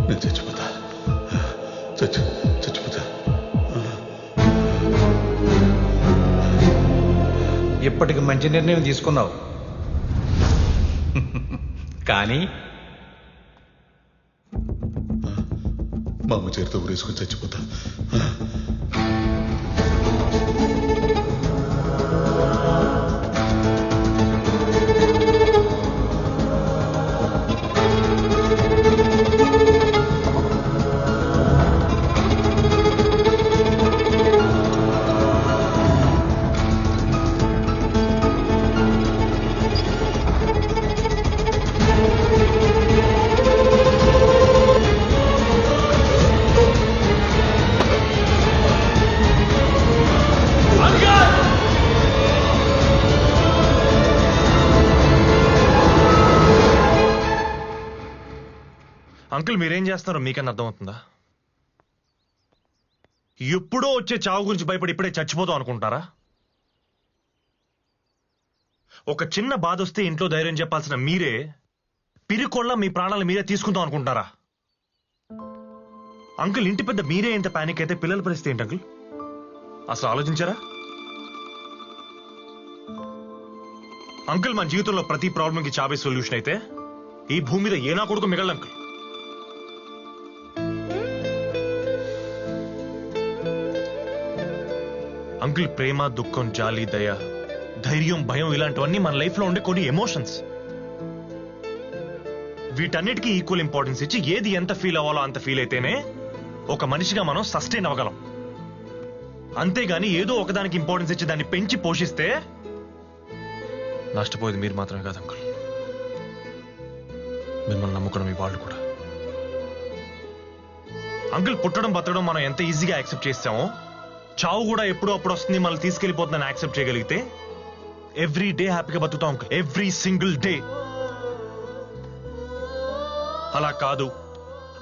నేను చచ్చిపోతా, చచ్చిపోతా. ఇప్పటికి మంచి నిర్ణయం తీసుకున్నావు, కానీ మా అమ్మ చేతితో ఊరేసుకుని చచ్చిపోతా. అంకుల్ మీరేం చేస్తారో మీకన్నా అర్థమవుతుందా? ఎప్పుడో వచ్చే చావు గురించి భయపడి ఇప్పుడే చచ్చిపోతాం అనుకుంటారా? ఒక చిన్న బాధ వస్తే ఇంట్లో ధైర్యం చెప్పాల్సిన మీరే పిరికొళ్ళ మీ ప్రాణాలు మీరే తీసుకుందాం అనుకుంటారా? అంకుల్ ఇంటి పెద్ద మీరే ఇంత పానిక్ అయితే పిల్లల పరిస్థితి ఏంటి అంకుల్? అసలు ఆలోచించారా? అంకుల్ మన జీవితంలో ప్రతి ప్రాబ్లంకి చావే సొల్యూషన్ అయితే ఈ భూమి మీద ఏనా కొడుకు మిగలదు అంకుల్. అంకుల్ ప్రేమ, దుఃఖం, జాలి, దయ, ధైర్యం, భయం ఇలాంటివన్నీ మన లైఫ్ లో ఉండే కొన్ని ఎమోషన్స్. వీటన్నిటికీ ఈక్వల్ ఇంపార్టెన్స్ ఇచ్చి ఏది ఎంత ఫీల్ అవ్వాలో అంత ఫీల్ అయితేనే ఒక మనిషిగా మనం సస్టైన్ అవ్వగలం. అంతేగాని ఏదో ఒకదానికి ఇంపార్టెన్స్ ఇచ్చి దాన్ని పెంచి పోషిస్తే నష్టపోయేది మీరు మాత్రమే కాదు అంకుల్, మిమ్మల్ని నమ్ముకున్న మీ వాళ్ళు కూడా. అంకుల్ పుట్టడం బతకడం మనం ఎంత ఈజీగా యాక్సెప్ట్ చేస్తామో చావు కూడా ఎప్పుడో అప్పుడు వస్తుంది మనల్ని తీసుకెళ్లిపోతుందని యాక్సెప్ట్ చేయగలిగితే ఎవ్రీ డే హ్యాపీగా బతుకుతాం అంకుల్, ఎవ్రీ సింగిల్ డే. అలా కాదు,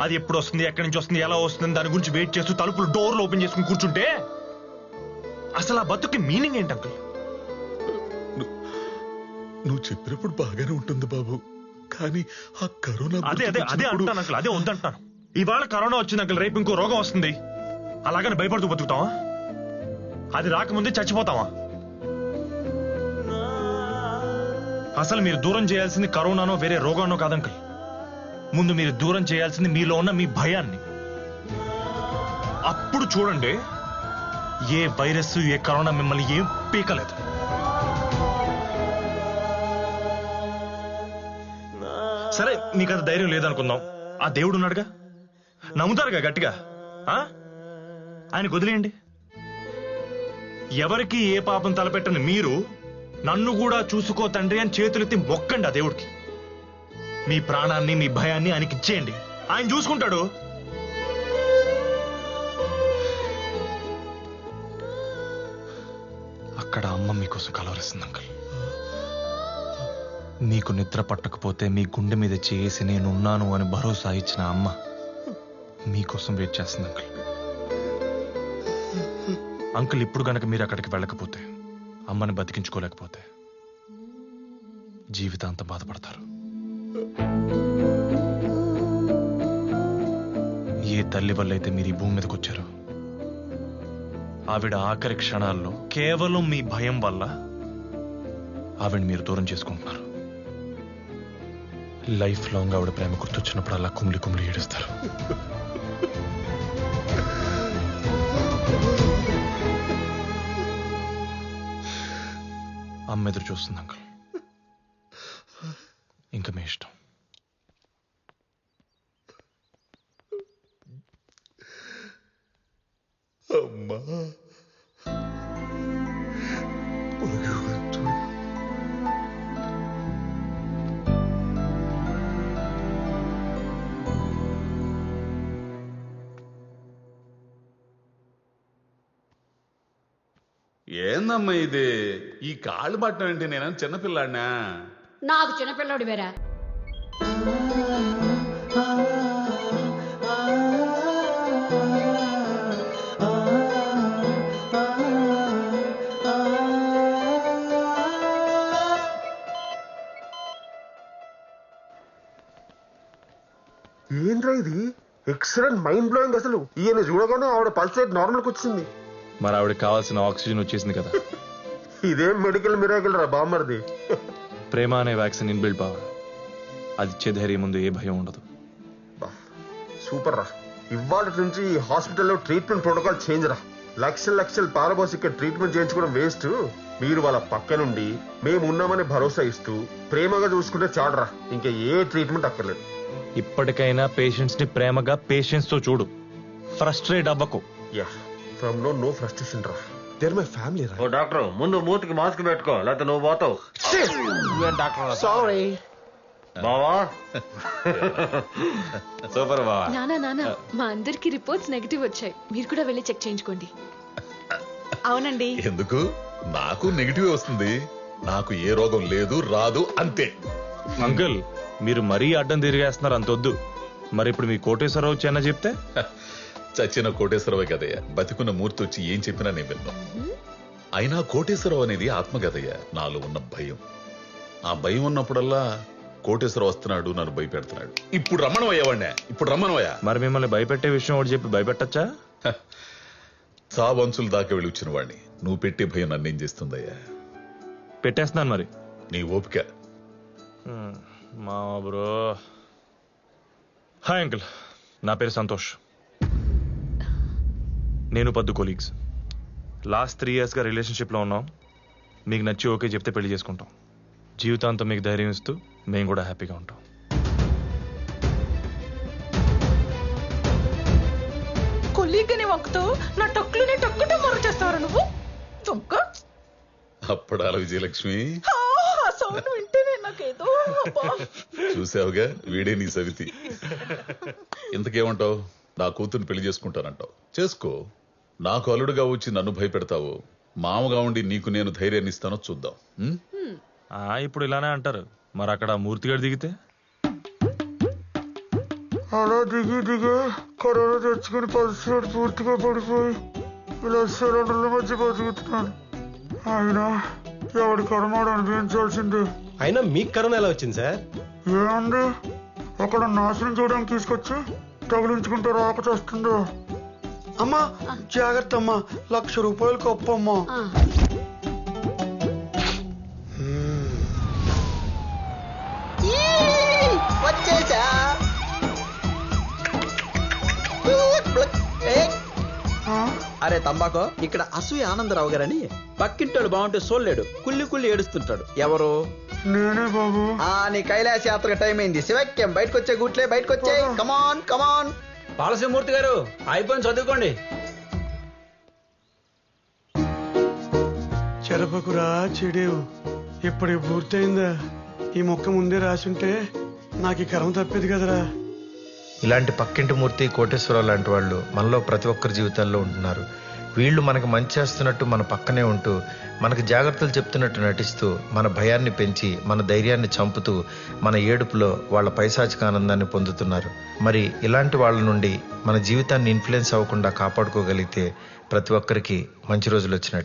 అది ఎప్పుడు వస్తుంది, ఎక్కడి నుంచి వస్తుంది, ఎలా వస్తుంది దాని గురించి వెయిట్ చేస్తూ తలుపులు డోర్లు ఓపెన్ చేసుకుని కూర్చుంటే అసలు ఆ బతుకి మీనింగ్ ఏంటి అంకుల్? నువ్వు చెప్పినప్పుడు బాగానే ఉంటుంది బాబు, కానీ ఆ కరోనా అదే అదే అదే అంటాను అంకుల్, అదే వద్దంటాను. ఇవాళ కరోనా వచ్చింది అంకుల్, రేపు ఇంకో రోగం వస్తుంది, అలాగని భయపడుతూ బతుకుతావా? అది రాకముందే చచ్చిపోతావా? అసలు మీరు దూరం చేయాల్సింది కరోనానో వేరే రోగానో కాదంకుల్, ముందు మీరు దూరం చేయాల్సింది మీలో ఉన్న మీ భయాన్ని. అప్పుడు చూడండి ఏ వైరస్ ఏ కరోనా మిమ్మల్ని ఏం పీకలేదు. సరే మీకు అది ధైర్యం లేదనుకుందాం, ఆ దేవుడు ఉన్నాడుగా, నమ్ముతారుగా గట్టిగా, ఆయనకు వదిలేయండి. ఎవరికి ఏ పాపం తలపెట్టని మీరు నన్ను కూడా చూసుకో తండ్రి అని చేతులెత్తి మొక్కండి ఆ దేవుడికి. మీ ప్రాణాన్ని మీ భయాన్ని ఆయనకి ఇచ్చేయండి, ఆయన చూసుకుంటాడు. అక్కడ అమ్మ మీకోసం కలవరిస్తుంది అంకుల్. మీకు నిద్ర పట్టకపోతే మీ గుండె మీద చేసి నేనున్నాను అని భరోసా ఇచ్చిన అమ్మ మీకోసం వెయిట్ చేస్తుంది అంకుల్. అంకుల్ ఇప్పుడు గనక మీరు అక్కడికి వెళ్ళకపోతే, అమ్మని బతికించుకోలేకపోతే జీవితాంతం బాధపడతారు. ఏ తల్లి వల్ల అయితే మీరు ఈ భూమి మీదకి వచ్చారో ఆవిడ ఆఖరి క్షణాల్లో కేవలం మీ భయం వల్ల ఆవిడ మీరు దూరం చేసుకుంటున్నారు. లైఫ్ లాంగ్ ఆవిడ ప్రేమ గుర్తొచ్చినప్పుడు అలా కుమిలి కుమిలి ఏడుస్తారు. అమ్మ ఎదురు చూస్తుంది అంకుల్, ఇంకా మీ ఇష్టం. అమ్మా ఏందమ్మా ఇది? ఈ కాళ్ళు పట్టడం ఏంటి? నేను చిన్నపిల్లాడినా? నాకు చిన్నపిల్లాడు వేరా? ఏంద్రా ఇది? Excellent, mind blowing. అసలు ఈయన చూడగానే ఆవిడ పల్స్ రేట్ నార్మల్కి వచ్చింది. మరి ఆవిడకి కావాల్సిన ఆక్సిజన్ వచ్చేసింది కదా. ఇదేం మెడికల్ మిరాకిల్ రా బామ్మర్ది. ప్రేమ అనే వ్యాక్సిన్ ఇన్బిల్డ్ పవర్. అది ఇచ్చే ధైర్యం ముందు ఏ భయం ఉండదు. సూపర్ రా. ఇవాళ నుంచి ఈ హాస్పిటల్లో ట్రీట్మెంట్ ప్రోటోకాల్ చేంజ్ రా. లక్షలు పారబోసి ఇక్కడ ట్రీట్మెంట్ చేయించుకోవడం వేస్ట్. మీరు వాళ్ళ పక్క నుండి మేము ఉన్నామని భరోసా ఇస్తూ ప్రేమగా చూసుకుంటే చాడరా. ఇంకా ఏ ట్రీట్మెంట్ అక్కర్లేదు. ఇప్పటికైనా పేషెంట్స్ ని ప్రేమగా పేషెన్స్ తో చూడు. ఫ్రస్ట్రేట్ అవ్వకు. యా, ఫ్రమ్ నో ఫ్రస్ట్రేషన్ రా. దేర్ మై ఫ్యామిలీ రా. ఓ డాక్టర్, ముందు మూతికి మాస్క్ పెట్టుకో, లేకపోతే నువ్వు పోతావు. సారీ బావా. సూపర్ బావా. నానా మా అందరికి రిపోర్ట్స్ నెగటివ్ వచ్చాయి, మీరు కూడా వెళ్ళి చెక్ చేయించుకోండి. అవునండి. ఎందుకు? నాకు నెగిటివ్ వస్తుంది. నాకు ఏ రోగం లేదు, రాదు, అంతే. అంకుల్, మీరు మరీ అడ్డం తిరిగేస్తున్నారు, అంతొద్దు. మరి ఇప్పుడు మీ కోటేశ్వరరావు వచ్చి అన్న చెప్తే? చచ్చిన కోటేశ్వరరావు కదయ్యా, బతికున్న మూర్తి వచ్చి ఏం చెప్పినా నేను విన్నా. అయినా కోటేశ్వరరావు అనేది ఆత్మకథయ్యా. నాలో ఉన్న భయం, ఆ భయం ఉన్నప్పుడల్లా కోటేశ్వరరావు వస్తున్నాడు, నన్ను భయపెడుతున్నాడు. ఇప్పుడు రమ్మనవయ్యావాడినే, ఇప్పుడు రమ్మనవయ్యా. మరి మిమ్మల్ని భయపెట్టే విషయం ఒకటి చెప్పి భయపెట్టచ్చా? చావంచులు దాకా వెళ్ళి వచ్చిన వాడిని నువ్వు పెట్టే భయం నన్నేం చేస్తుందయ్యా? పెట్టేస్తున్నాను మరి. నీ ఓపిక. మా బ్రో. హాయ్ అంకుల్, నా పేరు సంతోష్. నేను పద్దు కొలీగ్స్. లాస్ట్ 3 yearsగా రిలేషన్షిప్లో ఉన్నాం. మీకు నచ్చి ఓకే చెప్తే పెళ్లి చేసుకుంటాం. జీవితాంతం మీకు ధైర్యం ఇస్తూ మేము కూడా హ్యాపీగా ఉంటాం. కొలీగని వంకుతో నా టక్కులని టక్కుతో మొర చేస్తావరా నువ్వు? దొంగ అప్పడాల విజయలక్ష్మి, సౌండ్ వింటేనే నాకేదో చూసావుగా, వీడే నీ సవితి. ఇంతకేమంటావు? నా కూతుర్ని పెళ్లి చేసుకుంటానంటావు, చేసుకో. నాకు అల్లుడుగా వచ్చి నన్ను భయపెడతావు, మామగా ఉండి నీకు నేను ధైర్యాన్ని ఇస్తానో చూద్దాం. ఇప్పుడు ఇలానే అంటారు, మరి అక్కడ మూర్తిగాడు దిగితే? అలా దిగి కరోనా తెచ్చుకుని పరిస్థితి పూర్తిగా పడిపోయి ఇలా సిలిండర్ల మధ్య బతుకుతున్నాను. ఆయన ఎవడి కర్మాడు అనిపించాల్సిందే. అయినా మీకు కరోనా ఎలా వచ్చింది సార్? ఏముంది, అక్కడ నాశనం చేయడానికి తీసుకొచ్చి తగిలించుకుంటే రాక చేస్తుందో. అమ్మా జాగ్రత్త అమ్మా, 1,00,000 రూపాయలు కప్పమ్మా. ఆ, వచ్చేసా. అరే తంబాకో, ఇక్కడ అసూయ ఆనందరావు గారని పక్కింటోడు బాగుంటే సోల్లేడు కుళ్ళి ఏడుస్తుంటాడు. ఎవరు? నేనే బాబు. నీ కైలాస యాత్రకు టైం అయింది. శివక్యం బయటకొచ్చే గుట్లే, బయటకొచ్చే. కమాన్ కమాన్. పాలసింహమూర్తి గారు అయిపోయింది, చదువుకోండి. చెరపకురా చెడేవు, ఇప్పటికి పూర్తయిందా? ఈ మొక్క ముందే రాసుంటే నాకు ఈ కర్మ తప్పేది కదరా. ఇలాంటి పక్కింటి మూర్తి, కోటేశ్వరరావు లాంటి వాళ్ళు మనలో ప్రతి ఒక్కరి జీవితాల్లో ఉంటున్నారు. వీళ్ళు మనకు మంచి చేస్తున్నట్టు మన పక్కనే ఉంటూ, మనకు జాగ్రత్తలు చెప్తున్నట్టు నటిస్తూ, మన భయాన్ని పెంచి, మన ధైర్యాన్ని చంపుతూ, మన ఏడుపులో వాళ్ళ పైశాచిక ఆనందాన్ని పొందుతున్నారు. మరి ఇలాంటి వాళ్ళ నుండి మన జీవితాన్ని ఇన్ఫ్లుయెన్స్ అవ్వకుండా కాపాడుకోగలిగితే ప్రతి ఒక్కరికి మంచి రోజులు వచ్చినట్టే.